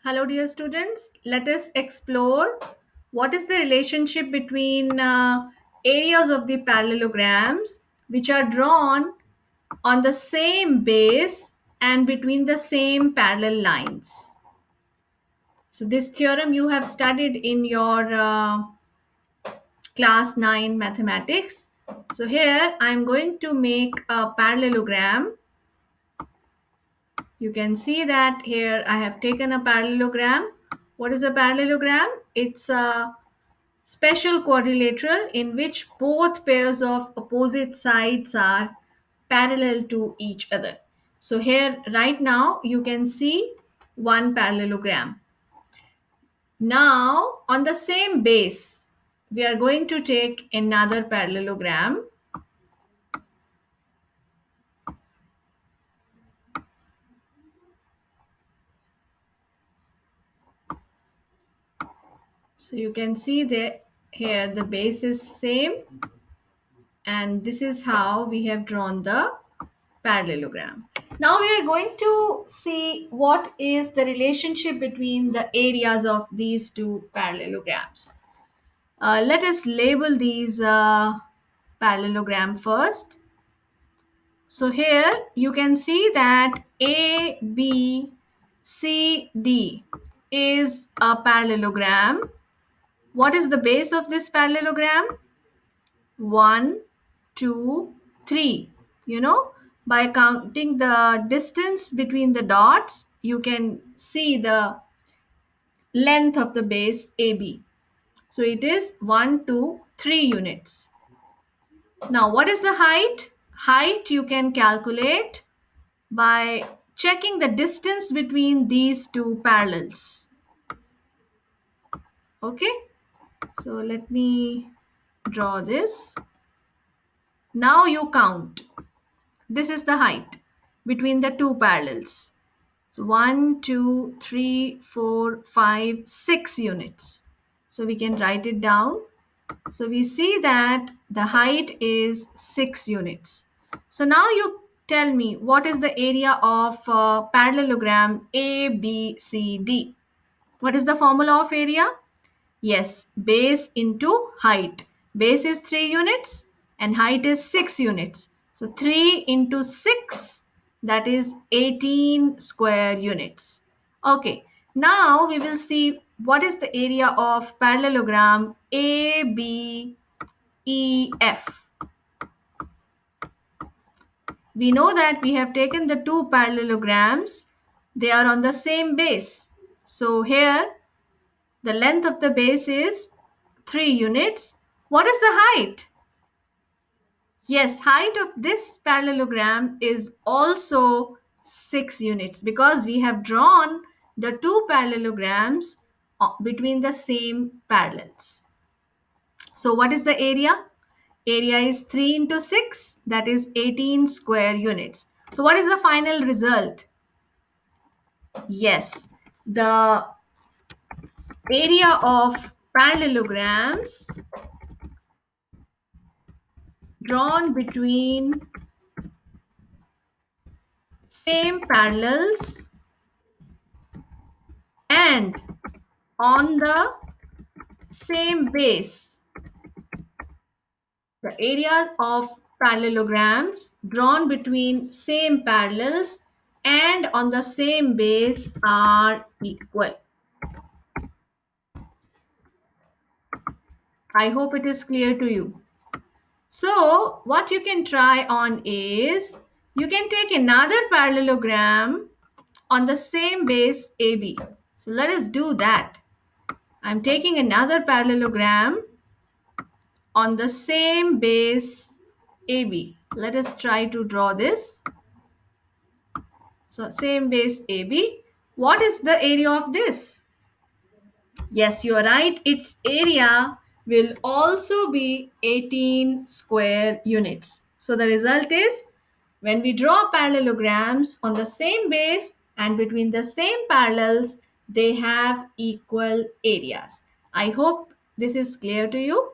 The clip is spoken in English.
Hello, dear students. Let us explore what is the relationship between areas of the parallelograms which are drawn on the same base and between the same parallel lines. So, this theorem you have studied in your class 9 mathematics. So, here I am going to make a parallelogram. You can see that here I have taken a parallelogram. What is a parallelogram? It's a special quadrilateral in which both pairs of opposite sides are parallel to each other. So here right now you can see one parallelogram. Now on the same base we are going to take another parallelogram. So you can see that here the base is same, and this is how we have drawn the parallelogram. Now we are going to see what is the relationship between the areas of these two parallelograms. Let us label these parallelogram first. So here you can see that A, B, C, D is a parallelogram. What is the base of this parallelogram? 1, 2, 3. You know, by counting the distance between the dots, you can see the length of the base AB. So it is 1, 2, 3 units. Now, what is the height? Height you can calculate by checking the distance between these two parallels. Okay, so let me draw this. Now you count. This is the height between the two parallels. So 1, 2, 3, 4, 5, 6 units. So we can write it down. So we see that the height is 6 units. So now you tell me what is the area of parallelogram ABCD. What is the formula of area? Yes, base into height. Base is 3 units and height is 6 units. So 3 into 6, that is 18 square units. Okay, now we will see what is the area of parallelogram ABEF. We know that we have taken the two parallelograms, they are on the same base. So here the length of the base is 3 units. What is the height? Yes, height of this parallelogram is also 6 units because we have drawn the two parallelograms between the same parallels. So what is the area? Area is 3 into 6, that is 18 square units. So what is the final result? Yes, the area of parallelograms drawn between same parallels and on the same base. The area of parallelograms drawn between same parallels and on the same base are equal. I hope it is clear to you. So, what you can try on is you can take another parallelogram on the same base AB. So, let us do that. I'm taking another parallelogram on the same base AB. Let us try to draw this. So, same base AB. What is the area of this? Yes, you are right. Its area will also be 18 square units. So the result is when we draw parallelograms on the same base and between the same parallels, they have equal areas. I hope this is clear to you.